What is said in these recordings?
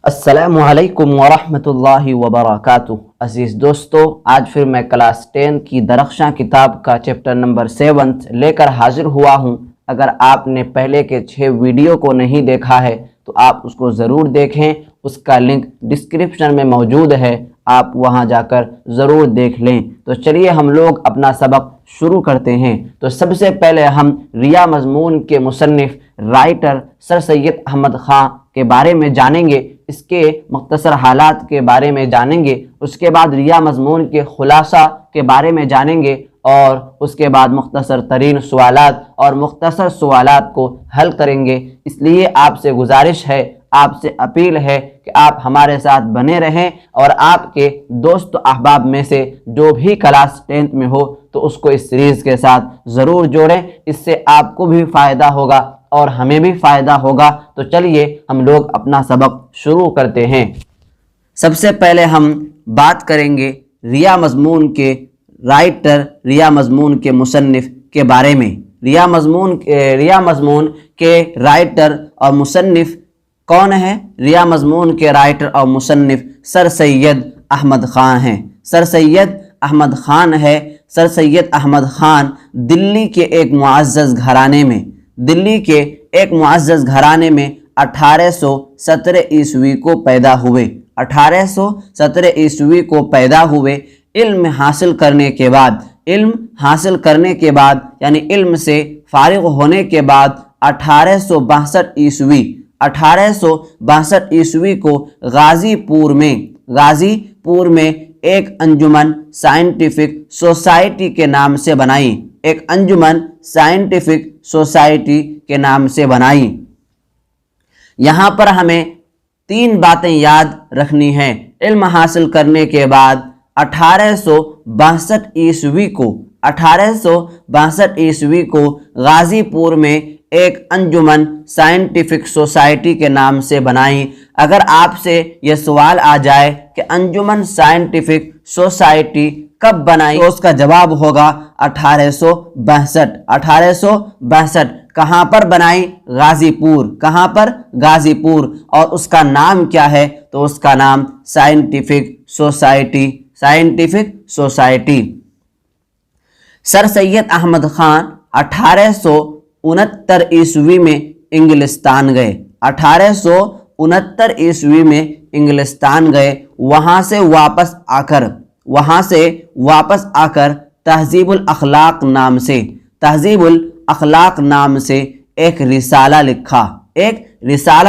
السلام علیکم ورحمۃ اللہ وبرکاتہ۔ عزیز دوستو، آج پھر میں کلاس 10 کی درخشاں کتاب کا چیپٹر نمبر 7 لے کر حاضر ہوا ہوں۔ اگر آپ نے پہلے کے 6 ویڈیو کو نہیں دیکھا ہے تو آپ اس کو ضرور دیکھیں، اس کا لنک ڈسکرپشن میں موجود ہے، آپ وہاں جا کر ضرور دیکھ لیں۔ تو چلیے ہم لوگ اپنا سبق شروع کرتے ہیں۔ تو سب سے پہلے ہم ریا مضمون کے مصنف رائٹر سر سید احمد خان کے بارے میں جانیں گے، اس کے مختصر حالات کے بارے میں جانیں گے، اس کے بعد ریا مضمون کے خلاصہ کے بارے میں جانیں گے، اور اس کے بعد مختصر ترین سوالات اور مختصر سوالات کو حل کریں گے۔ اس لیے آپ سے گزارش ہے، آپ سے اپیل ہے کہ آپ ہمارے ساتھ بنے رہیں، اور آپ کے دوست احباب میں سے جو بھی کلاس 10 میں ہو تو اس کو اس سیریز کے ساتھ ضرور جوڑیں، اس سے آپ کو بھی فائدہ ہوگا اور ہمیں بھی فائدہ ہوگا۔ تو چلیے ہم لوگ اپنا سبق شروع کرتے ہیں۔ سب سے پہلے ہم بات کریں گے ریا مضمون کے رائٹر، ریا مضمون کے مصنف کے بارے میں۔ ریا مضمون کے رائٹر اور مصنف کون ہے؟ ریا مضمون کے رائٹر اور مصنف سر سید احمد خان ہیں۔ سر سید احمد خان ہے۔ سر سید احمد خان دلی کے ایک معزز گھرانے میں 1817 عیسوی کو پیدا ہوئے۔ 1817 عیسوی کو پیدا ہوئے۔ علم حاصل کرنے کے بعد یعنی علم سے فارغ ہونے کے بعد 1862 عیسوی کو غازی پور میں ایک انجمن سائنٹیفک سوسائٹی کے نام سے بنائی۔ یہاں پر ہمیں 3 باتیں یاد رکھنی ہیں۔ علم حاصل کرنے کے بعد 1862 عیسوی کو غازی پور میں ایک انجمن سائنٹیفک سوسائٹی کے نام سے بنائی۔ اگر آپ سے یہ سوال آ جائے کہ انجمن سائنٹیفک سوسائٹی کب بنائی تو اس کا جواب ہوگا 1862۔ کہاں پر بنائی؟ غازی پور۔ کہاں پر؟ غازی پور۔ اور اس کا نام کیا ہے؟ تو اس کا نام سائنٹیفک سوسائٹی۔ سر سید احمد خان 1869 عیسوی میں انگلستان گئے۔ 1869 عیسوی میں انگلستان گئے۔ وہاں سے واپس آ کر تہذیب الاخلاق نام سے ایک رسالہ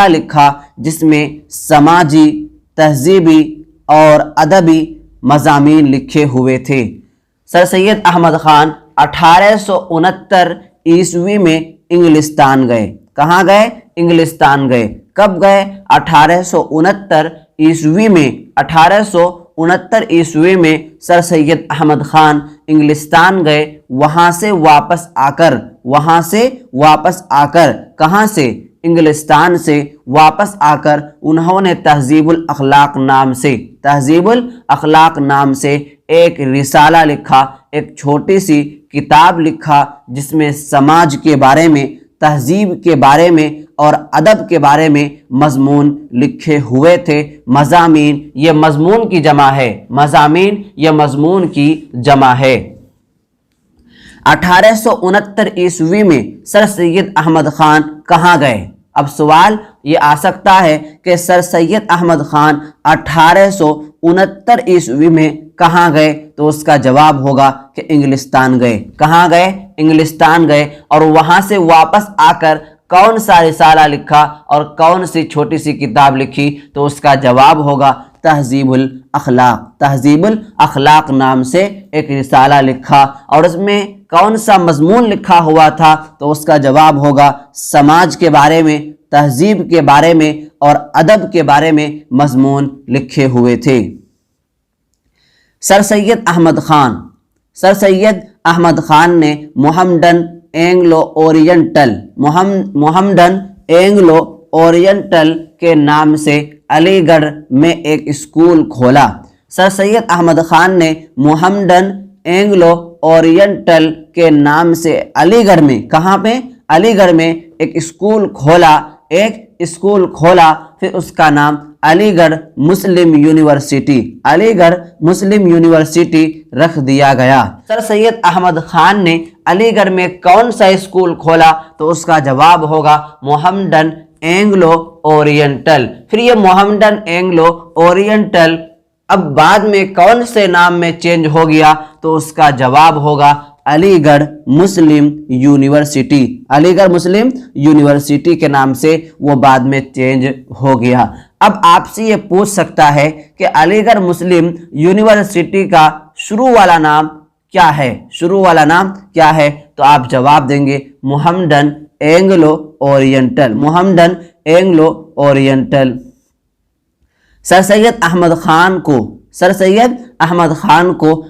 لکھا جس میں سماجی، تہذیبی اور ادبی مضامین لکھے ہوئے تھے۔ سر سید احمد خان 1869 عیسوی میں انگلستان گئے۔ کہاں گئے؟ انگلستان گئے۔ کب گئے؟ 1869 عیسوی میں۔ 1869 عیسوی میں سر سید احمد خان انگلستان گئے۔ وہاں سے واپس آ کر کہاں سے؟ انگلستان سے واپس آ کر انہوں نے تہذیب الاخلاق نام سے ایک رسالہ لکھا، ایک چھوٹی سی کتاب لکھا جس میں سماج کے بارے میں، تہذیب کے بارے میں اور ادب کے بارے میں مضمون لکھے ہوئے تھے۔ مضامین یہ مضمون کی جمع ہے۔ 1869 عیسوی میں سر سید احمد خان کہاں گئے؟ اب سوال یہ آ سکتا ہے کہ سر سید احمد خان 1869 عیسوی میں کہاں گئے؟ تو اس کا جواب ہوگا کہ انگلستان گئے۔ کہاں گئے؟ انگلستان گئے۔ اور وہاں سے واپس آ کر کون سا رسالہ لکھا اور کون سی چھوٹی سی کتاب لکھی؟ تو اس کا جواب ہوگا تہذیب الاخلاق نام سے ایک رسالہ لکھا۔ اور اس میں کون سا مضمون لکھا ہوا تھا؟ تو اس کا جواب ہوگا سماج کے بارے میں، تہذیب کے بارے میں اور ادب کے بارے میں مضمون لکھے ہوئے تھے۔ سر سید احمد خان نے محمدن اینگلو اورینٹل کے نام سے علی گڑھ میں ایک اسکول کھولا۔ سر سید احمد خان نے محمدن اینگلو اورینٹل کے نام سے علی گڑھ میں، کہاں پہ؟ علی گڑھ میں ایک اسکول کھولا، ایک اسکول کھولا، پھر اس کا نام علی گڑھ مسلم یونیورسٹی، علی گڑھ مسلم یونیورسٹی رکھ دیا گیا۔ سر سید احمد خان نے علی گڑھ میں کون سا اسکول کھولا؟ تو اس کا جواب ہوگا محمدن اینگلو اورینٹل۔ پھر یہ محمدن اینگلو اورینٹل اب بعد میں کون سے نام میں چینج ہو گیا؟ تو اس کا جواب ہوگا علی گڑھ مسلم یونیورسٹی، علی گڑھ مسلم یونیورسٹی کے نام سے وہ بعد میں چینج ہو گیا۔ اب آپ سے یہ پوچھ سکتا ہے کہ علی گڑھ مسلم یونیورسٹی کا شروع والا نام کیا ہے؟ شروع والا نام کیا ہے؟ تو آپ جواب دیں گے Mohammedan Anglo oriental, Mohammedan Anglo oriental. سر سید احمد خان کو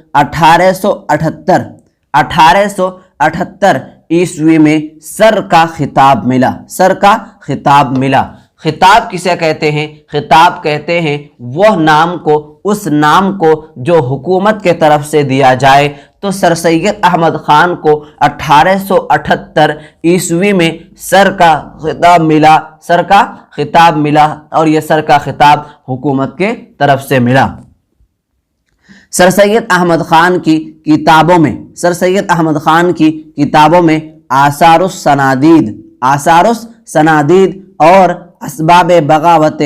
1878 عیسوی میں سر کا خطاب ملا، سر کا خطاب ملا۔ خطاب کسے کہتے ہیں؟ خطاب کہتے ہیں وہ نام کو، اس نام کو جو حکومت کے طرف سے دیا جائے۔ تو سر سید احمد خان کو 1878 عیسوی میں سر کا خطاب ملا، سر کا خطاب ملا، اور یہ سر کا خطاب حکومت کے طرف سے ملا۔ سر سید احمد خان کی کتابوں میں، سر سید احمد خان کی کتابوں میں آثار السنادید اور اسباب بغاوت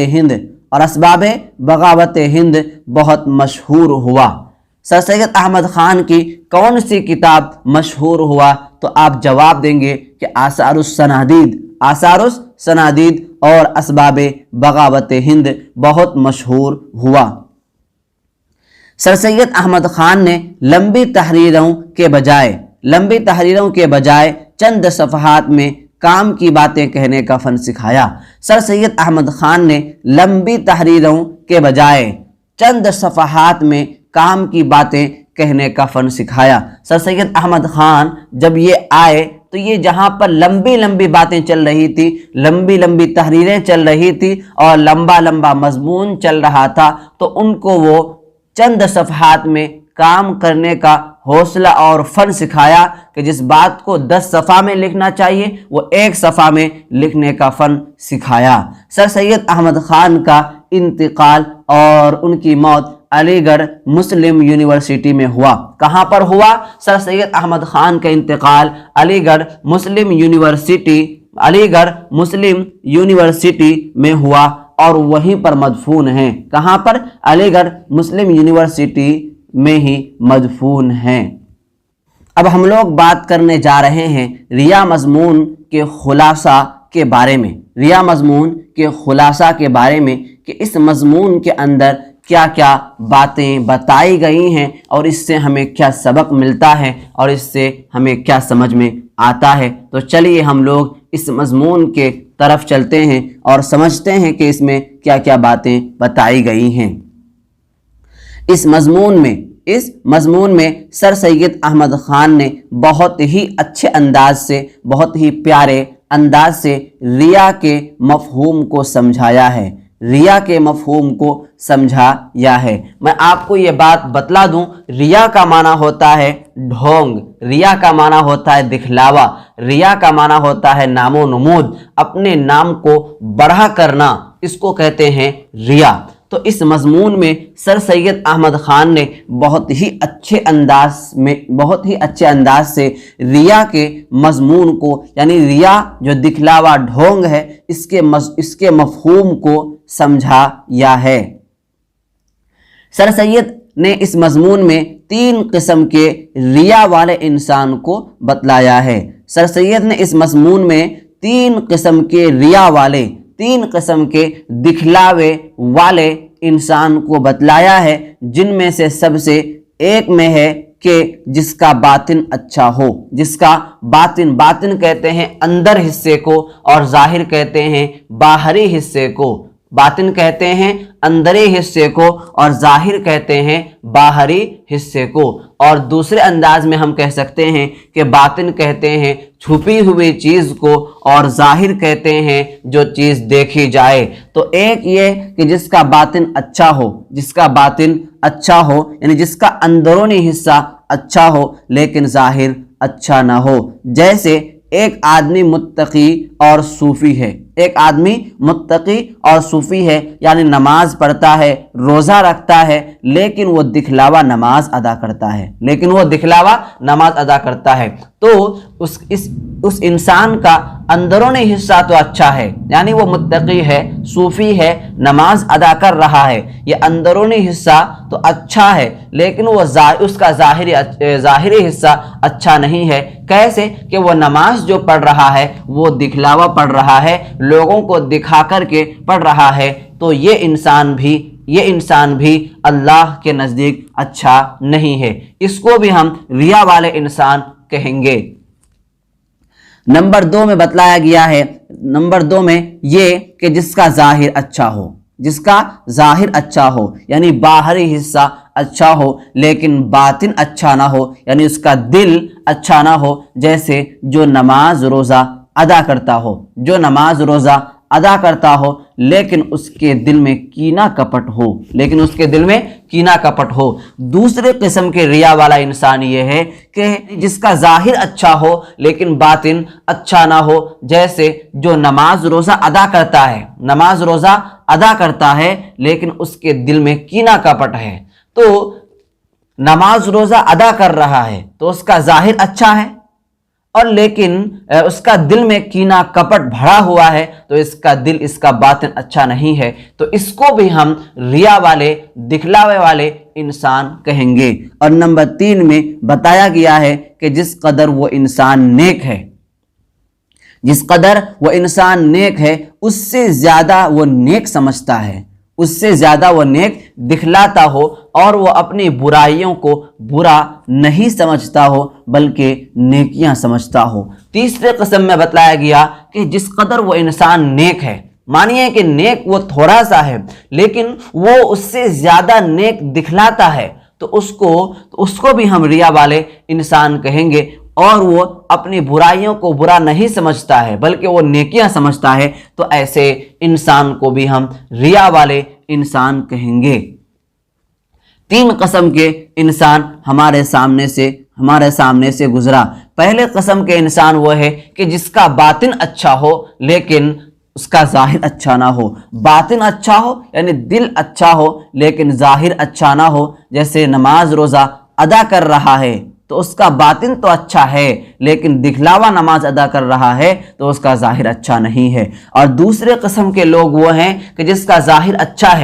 ہند بہت مشہور ہوا۔ سر سید احمد خان کی کون سی کتاب مشہور ہوا؟ تو آپ جواب دیں گے کہ آثار السنادید اور اسباب بغاوت ہند بہت مشہور ہوا۔ سر سید احمد خان نے لمبی تحریروں کے بجائے چند صفحات میں کام کی باتیں کہنے کا فن سکھایا۔ سر سید احمد خان نے لمبی تحریروں کے بجائے چند صفحات میں کام کی باتیں کہنے کا فن سکھایا۔ سر سید احمد خان جب یہ آئے تو یہ جہاں پر لمبی لمبی باتیں چل رہی تھی، لمبی لمبی تحریریں چل رہی تھی اور لمبا لمبا مضمون چل رہا تھا، تو ان کو وہ چند صفحات میں کام کرنے کا حوصلہ اور فن سکھایا کہ جس بات کو 10 صفحہ میں لکھنا چاہیے وہ 1 صفحہ میں لکھنے کا فن سکھایا۔ سر سید احمد خان کا انتقال اور ان کی موت علی گڑھ مسلم یونیورسٹی میں ہوا۔ کہاں پر ہوا؟ سر سید احمد خان کا انتقال علی گڑھ مسلم یونیورسٹی میں ہوا اور وہیں پر مدفون ہیں۔ کہاں پر؟ علی گڑھ مسلم یونیورسٹی میں ہی مدفون ہیں۔ اب ہم لوگ بات کرنے جا رہے ہیں ریا مضمون کے خلاصہ کے بارے میں، ریا مضمون کے خلاصہ کے بارے میں کہ اس مضمون کے اندر کیا کیا باتیں بتائی گئی ہیں اور اس سے ہمیں کیا سبق ملتا ہے اور اس سے ہمیں کیا سمجھ میں آتا ہے۔ تو چلیے ہم لوگ اس مضمون کے طرف چلتے ہیں اور سمجھتے ہیں کہ اس میں کیا کیا باتیں بتائی گئی ہیں۔ اس مضمون میں سر سید احمد خان نے بہت ہی اچھے انداز سے، بہت ہی پیارے انداز سے ریا کے مفہوم کو سمجھایا ہے، ریا کے مفہوم کو سمجھایا ہے۔ میں آپ کو یہ بات بتلا دوں، ریا کا معنی ہوتا ہے ڈھونگ، ریا کا معنی ہوتا ہے دکھلاوا، ریا کا معنی ہوتا ہے نام و نمود، اپنے نام کو بڑھا کرنا، اس کو کہتے ہیں ریا۔ تو اس مضمون میں سر سید احمد خان نے بہت ہی اچھے انداز سے ریا کے مضمون کو، یعنی ریا جو دکھلاوا ڈھونگ ہے، اس کے مفہوم کو سمجھایا ہے۔ سر سید نے اس مضمون میں 3 قسم کے ریا والے انسان کو بتلایا ہے۔ سر سید نے اس مضمون میں 3 قسم کے ریا والے، 3 قسم کے دکھلاوے والے انسان کو بتلایا ہے، جن میں سے سب سے ایک میں ہے کہ جس کا باطن اچھا ہو، جس کا باطن کہتے ہیں اندر حصے کو اور ظاہر کہتے ہیں باہری حصے کو، باطن کہتے ہیں اندری حصے کو اور ظاہر کہتے ہیں باہری حصے کو۔ اور دوسرے انداز میں ہم کہہ سکتے ہیں کہ باطن کہتے ہیں چھپی ہوئی چیز کو اور ظاہر کہتے ہیں جو چیز دیکھی جائے۔ تو ایک یہ کہ جس کا باطن اچھا ہو، جس کا باطن اچھا ہو، یعنی جس کا اندرونی حصہ اچھا ہو لیکن ظاہر اچھا نہ ہو۔ جیسے ایک آدمی متقی اور صوفی ہے، ایک آدمی متقی اور صوفی ہے، یعنی نماز پڑھتا ہے، روزہ رکھتا ہے، لیکن وہ دکھلاوا نماز ادا کرتا ہے، تو اس انسان کا اندرونی حصہ تو اچھا ہے، یعنی وہ متقی ہے، صوفی ہے، نماز ادا کر رہا ہے، یہ اندرونی حصہ تو اچھا ہے، لیکن وہ اس کا ظاہری حصہ اچھا نہیں ہے۔ کیسے کہ وہ نماز جو پڑھ رہا ہے وہ دکھلاوا پڑھ رہا ہے، لوگوں کو دکھا کر کے پڑھ رہا ہے، تو یہ انسان بھی اللہ کے نزدیک اچھا نہیں ہے، اس کو بھی ہم ریا والے انسان کہیں گے۔ نمبر 2 میں بتلایا گیا ہے، نمبر 2 میں یہ کہ جس کا ظاہر اچھا ہو، یعنی باہری حصہ اچھا ہو لیکن باطن اچھا نہ ہو، یعنی اس کا دل اچھا نہ ہو، جیسے جو نماز روزہ ادا کرتا ہو لیکن اس کے دل میں کینہ کپٹ ہو۔ دوسرے قسم کے ریا والا انسان یہ ہے کہ جس کا ظاہر اچھا ہو لیکن باطن اچھا نہ ہو، جیسے جو نماز روزہ ادا کرتا ہے لیکن اس کے دل میں کینہ کپٹ ہے، تو نماز روزہ ادا کر رہا ہے تو اس کا ظاہر اچھا ہے، اور لیکن اس کا دل میں کینہ کپٹ بھرا ہوا ہے، تو اس کا باطن اچھا نہیں ہے، تو اس کو بھی ہم ریا والے، دکھلاوے والے انسان کہیں گے۔ اور نمبر 3 میں بتایا گیا ہے کہ جس قدر وہ انسان نیک ہے اس سے زیادہ وہ نیک سمجھتا ہے، اس سے زیادہ وہ نیک دکھلاتا ہو، اور وہ اپنی برائیوں کو برا نہیں سمجھتا ہو بلکہ نیکیاں سمجھتا ہو۔ تیسرے قسم میں بتلایا گیا کہ جس قدر وہ انسان نیک ہے، مانیے کہ نیک وہ تھوڑا سا ہے لیکن وہ اس سے زیادہ نیک دکھلاتا ہے، تو اس کو بھی ہم ریا والے انسان کہیں گے، اور وہ اپنی برائیوں کو برا نہیں سمجھتا ہے بلکہ وہ نیکیاں سمجھتا ہے، تو ایسے انسان کو بھی ہم ریا والے انسان کہیں گے۔ 3 قسم کے انسان ہمارے سامنے سے گزرا۔ پہلے قسم کے انسان وہ ہے کہ جس کا باطن اچھا ہو لیکن اس کا ظاہر اچھا نہ ہو، باطن اچھا ہو یعنی دل اچھا ہو لیکن ظاہر اچھا نہ ہو، جیسے نماز روزہ ادا کر رہا ہے تو اس کا باطن تو اچھا ہے لیکن دکھلاوا نماز ادا کر رہا ہے تو اس کا ظاہر اچھا نہیں ہے۔ اور دوسرے قسم کے لوگ وہ ہیں کہ جس کا ظاہر اچھا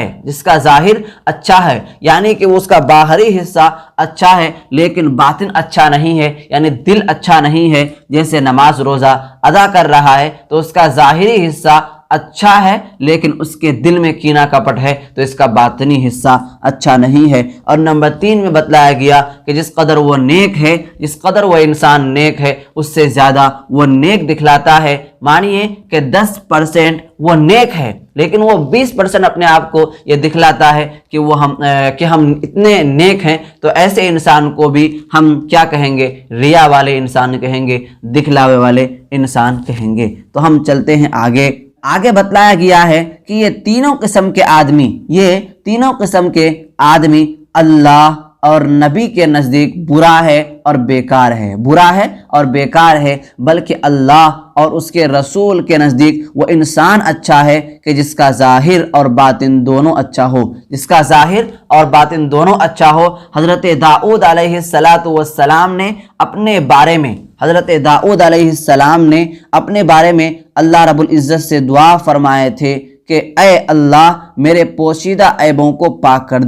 ہے، یعنی کہ اس کا باہری حصہ اچھا ہے لیکن باطن اچھا نہیں ہے، یعنی دل اچھا نہیں ہے، جیسے نماز روزہ ادا کر رہا ہے تو اس کا ظاہری حصہ اچھا ہے لیکن اس کے دل میں کینہ کپٹ ہے، تو اس کا باطنی حصہ اچھا نہیں ہے۔ اور نمبر 3 میں بتلایا گیا کہ جس قدر وہ انسان نیک ہے اس سے زیادہ وہ نیک دکھلاتا ہے۔ مانیے کہ 10% وہ نیک ہے لیکن وہ 20% اپنے آپ کو یہ دکھلاتا ہے کہ ہم اتنے نیک ہیں، تو ایسے انسان کو بھی ہم کیا کہیں گے؟ ریا والے انسان کہیں گے، دکھلاوے والے انسان کہیں گے۔ تو ہم چلتے ہیں آگے بتلایا گیا ہے کہ یہ تینوں قسم کے آدمی اللہ اور نبی کے نزدیک برا ہے اور بیکار ہے، بلکہ اللہ اور اس کے رسول کے نزدیک وہ انسان اچھا ہے کہ جس کا ظاہر اور باطن دونوں اچھا ہو۔ حضرت داؤد علیہ السلام نے اپنے بارے میں اللہ رب العزت سے دعا فرمائے تھے کہ اے اللہ میرے پوشیدہ عیبوں کو پاک کر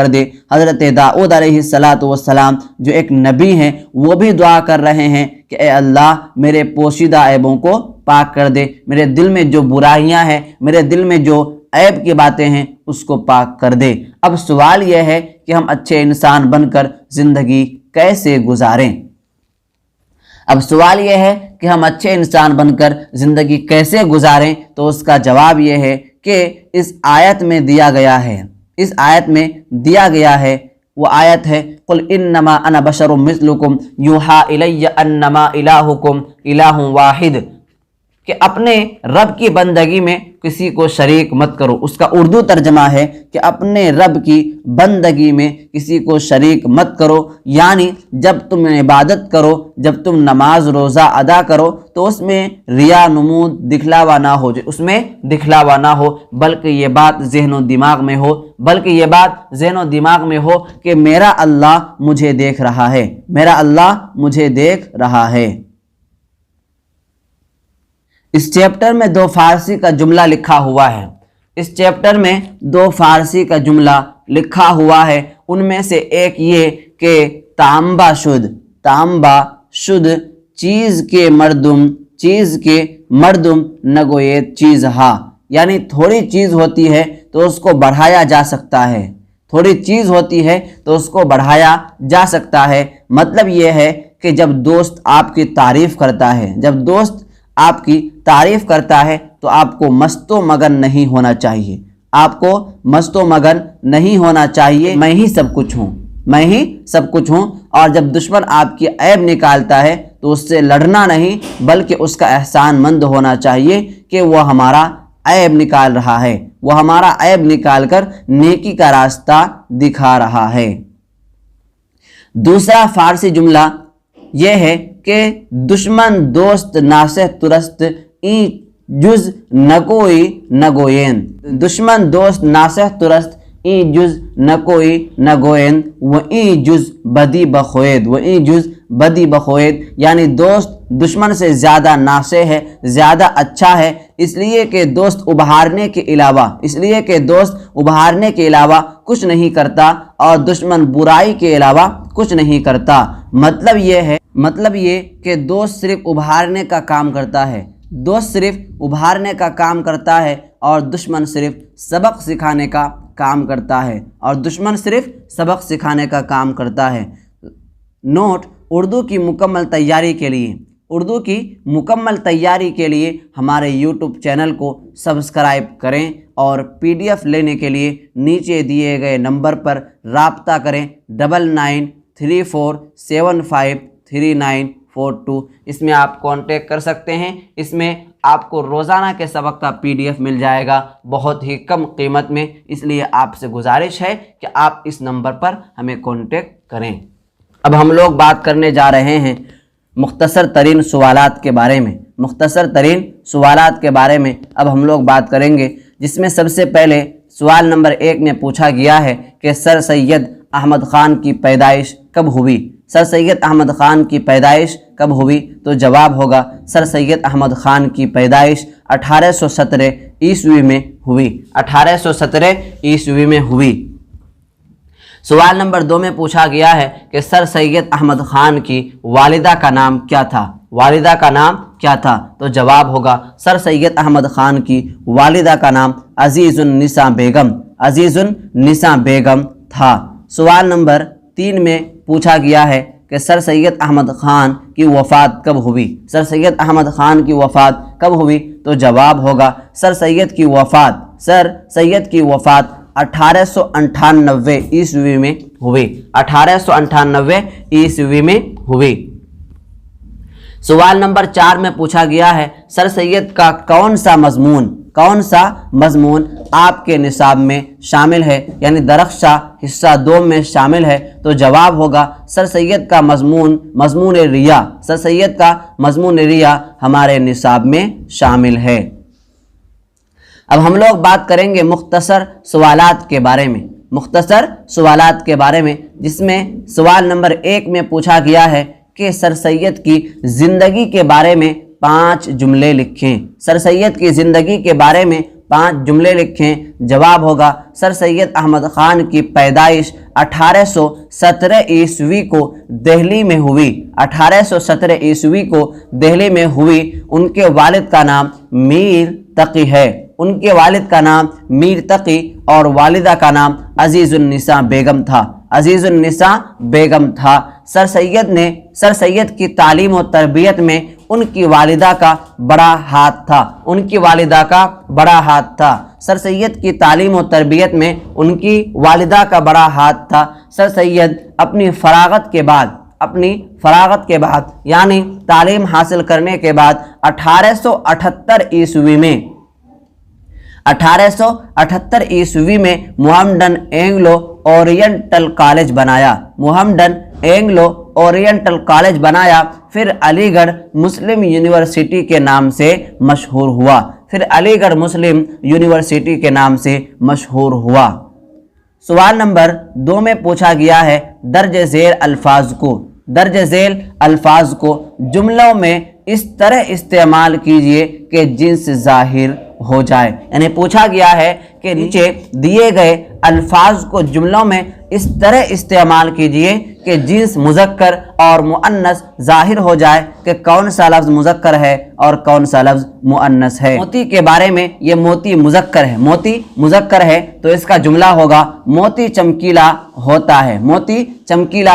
دے۔ حضرت داؤد علیہ السلام جو ایک نبی ہیں وہ بھی دعا کر رہے ہیں کہ اے اللہ میرے پوشیدہ عیبوں کو پاک کر دے، میرے دل میں جو برائیاں ہیں، میرے دل میں جو عیب کی باتیں ہیں اس کو پاک کر دے۔ اب سوال یہ ہے کہ ہم اچھے انسان بن کر زندگی کیسے گزاریں؟ تو اس کا جواب یہ ہے کہ اس آیت میں دیا گیا ہے وہ آیت ہے قل انما انا بشر مثلکم یوحی الی انما الہکم الہ واحد، کہ اپنے رب کی بندگی میں کسی کو شریک مت کرو۔ اس کا اردو ترجمہ ہے کہ اپنے رب کی بندگی میں کسی کو شریک مت کرو، یعنی جب تم عبادت کرو، جب تم نماز روزہ ادا کرو تو اس میں ریا نمود دکھلاوا نہ ہو، اس میں دکھلاوا نہ ہو، بلکہ یہ بات ذہن و دماغ میں ہو، کہ میرا اللہ مجھے دیکھ رہا ہے، میرا اللہ مجھے دیکھ رہا ہے۔ اس چیپٹر میں 2 فارسی کا جملہ لکھا ہوا ہے، ان میں سے ایک یہ کہ تانبا شد چیز کے مردم نگویت چیز ہا، یعنی تھوڑی چیز ہوتی ہے تو اس کو بڑھایا جا سکتا ہے، مطلب یہ ہے کہ جب دوست آپ کی تعریف کرتا ہے تو آپ کو مست و مگن نہیں ہونا چاہیے، میں ہی سب کچھ ہوں، اور جب دشمن آپ کی عیب نکالتا ہے تو اس سے لڑنا نہیں بلکہ اس کا احسان مند ہونا چاہیے کہ وہ ہمارا عیب نکال رہا ہے، وہ ہمارا عیب نکال کر نیکی کا راستہ دکھا رہا ہے۔ دوسرا فارسی جملہ یہ ہے کہ دشمن دوست ناصح ترست ای جز نکوئی نگوین، دشمن دوست ناصح ترست ای جز نکوئی نگوین و ای جز بدی بخوید، یعنی دوست دشمن سے زیادہ ناصح ہے، زیادہ اچھا ہے، اس لیے کہ دوست ابھارنے کے علاوہ کچھ نہیں کرتا اور دشمن برائی کے علاوہ کچھ نہیں کرتا۔ مطلب یہ کہ دوست صرف ابھارنے کا کام کرتا ہے اور دشمن صرف سبق سکھانے کا کام کرتا ہے۔ نوٹ: اردو کی مکمل تیاری کے لیے ہمارے یوٹیوب چینل کو سبسکرائب کریں اور PDF لینے کے لیے نیچے دیے گئے نمبر پر رابطہ کریں 9934753942، اس میں آپ کانٹیکٹ کر سکتے ہیں۔ اس میں آپ کو روزانہ کے سبق کا PDF مل جائے گا بہت ہی کم قیمت میں، اس لیے آپ سے گزارش ہے کہ آپ اس نمبر پر ہمیں کانٹیکٹ کریں۔ اب ہم لوگ بات کرنے جا رہے ہیں مختصر ترین سوالات کے بارے میں اب ہم لوگ بات کریں گے، جس میں سب سے پہلے سوال نمبر 1 میں پوچھا گیا ہے کہ سر سید احمد خان کی پیدائش کب ہوئی؟ تو جواب ہوگا سر سید احمد خان کی پیدائش 1817 عیسوی میں ہوئی۔ سوال نمبر 2 میں پوچھا گیا ہے کہ سر سید احمد خان کی والدہ کا نام کیا تھا؟ تو جواب ہوگا سر سید احمد خان کی والدہ کا نام عزیز النساء بیگم تھا۔ سوال نمبر 3 میں پوچھا گیا ہے کہ سر سید احمد خان کی وفات کب ہوئی؟ تو جواب ہوگا سر سید کی وفات 1898 عیسوی میں ہوئی۔ سوال نمبر 4 میں پوچھا گیا ہے سر سید کا کون سا مضمون آپ کے نصاب میں شامل ہے، یعنی درخشاں حصہ 2 میں شامل ہے؟ تو جواب ہوگا سر سید کا مضمون ریا ہمارے نصاب میں شامل ہے۔ اب ہم لوگ بات کریں گے مختصر سوالات کے بارے میں، جس میں سوال نمبر 1 میں پوچھا گیا ہے کہ سر سید کی زندگی کے بارے میں 5 جملے لکھیں۔ سر سید کی زندگی کے بارے میں 5 جملے لکھیں۔ جواب ہوگا سر سید احمد خان کی پیدائش 1817 عیسوی کو دہلی میں ہوئی۔ ان کے والد کا نام میر تقی اور والدہ کا نام عزیز النساء بیگم تھا۔ سر سید کی تعلیم و تربیت میں ان کی والدہ کا بڑا ہاتھ تھا۔ سر سید کی تعلیم و تربیت میں ان کی والدہ کا بڑا ہاتھ تھا۔ سر سید اپنی فراغت کے بعد اپنی فراغت کے بعد یعنی تعلیم حاصل کرنے کے بعد 1878 عیسوی میں محمدن اینگلو اورینٹل کالج بنایا، پھر علی گڑھ مسلم یونیورسٹی کے نام سے مشہور ہوا، سوال نمبر 2 میں پوچھا گیا ہے درج ذیل الفاظ کو جملوں میں اس طرح استعمال کیجئے کہ جنس ظاہر ہو جائے، یعنی پوچھا گیا ہے کہ نیچے دیے گئے الفاظ کو جملوں میں اس طرح استعمال کیجئے کہ جنس مذکر اور مؤنث ظاہر ہو جائے کہ کون سا لفظ مذکر ہے اور کون سا لفظ مؤنث ہے۔ موتی کے بارے میں، یہ موتی مذکر ہے تو اس کا جملہ ہوگا موتی چمکیلا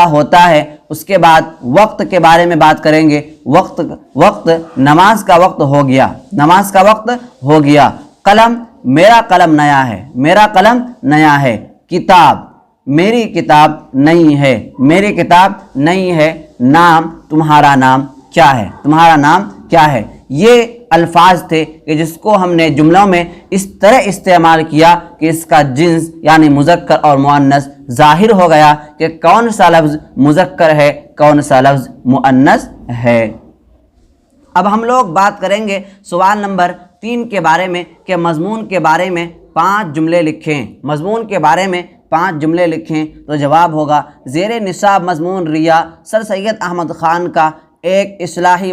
ہوتا ہے۔ اس کے بعد وقت کے بارے میں بات کریں گے، وقت نماز کا وقت ہو گیا، قلم میرا قلم نیا ہے، کتاب میری کتاب نہیں ہے، نام تمہارا نام کیا ہے۔ یہ الفاظ تھے کہ جس کو ہم نے جملوں میں اس طرح استعمال کیا کہ اس کا جنس یعنی مذکر اور مؤنث ظاہر ہو گیا کہ کون سا لفظ مذکر ہے، کون سا لفظ مؤنث ہے۔ اب ہم لوگ بات کریں گے سوال نمبر 3 کے بارے میں کہ مضمون کے بارے میں 5 جملے لکھیں، تو جواب ہوگا زیر نصاب مضمون ریا سر سید احمد خان کا ایک اصلاحی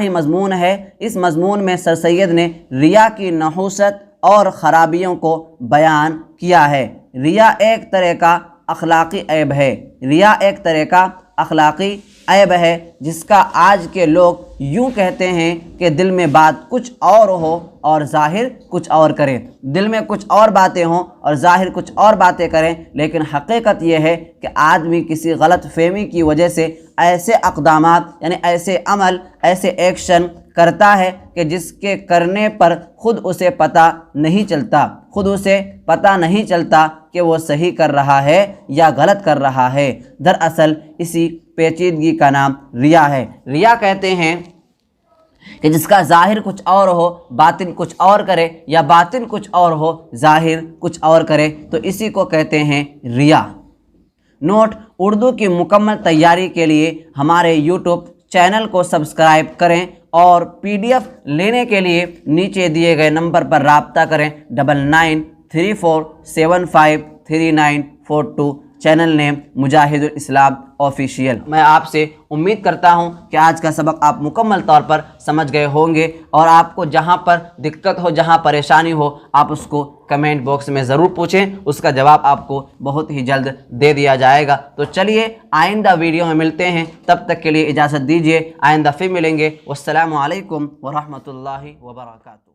مضمون ہے۔ اس مضمون میں سر سید نے ریا کی نحوست اور خرابیوں کو بیان کیا ہے۔ ریا ایک طرح کا اخلاقی عیب ہے جس کا آج کے لوگ یوں کہتے ہیں کہ دل میں بات کچھ اور ہو اور ظاہر کچھ اور کریں، دل میں کچھ اور باتیں ہوں اور ظاہر کچھ اور باتیں کریں، لیکن حقیقت یہ ہے کہ آدمی کسی غلط فہمی کی وجہ سے ایسے اقدامات یعنی ایسے عمل، ایسے ایکشن کرتا ہے کہ جس کے کرنے پر خود اسے پتہ نہیں چلتا کہ وہ صحیح کر رہا ہے یا غلط کر رہا ہے۔ دراصل اسی پیچیدگی کا نام ریا ہے۔ ریا کہتے ہیں کہ جس کا ظاہر کچھ اور ہو باطن کچھ اور کرے، یا باطن کچھ اور ہو ظاہر کچھ اور کرے، تو اسی کو کہتے ہیں ریا۔ نوٹ: اردو کی مکمل تیاری کے لیے ہمارے یوٹیوب چینل کو سبسکرائب کریں اور PDF لینے کے لیے نیچے دیے گئے نمبر پر رابطہ کریں 9934753942۔ چینل نیم مجاہد الاسلام آفیشیل۔ میں آپ سے امید کرتا ہوں کہ آج کا سبق آپ مکمل طور پر سمجھ گئے ہوں گے، اور آپ کو جہاں پر دقت ہو، جہاں پریشانی ہو، آپ اس کو کمنٹ باکس میں ضرور پوچھیں، اس کا جواب آپ کو بہت ہی جلد دے دیا جائے گا۔ تو چلیے آئندہ ویڈیو میں ملتے ہیں، تب تک کے لیے اجازت دیجیے، آئندہ پھر ملیں گے۔ والسلام علیکم ورحمۃ اللہ وبرکاتہ۔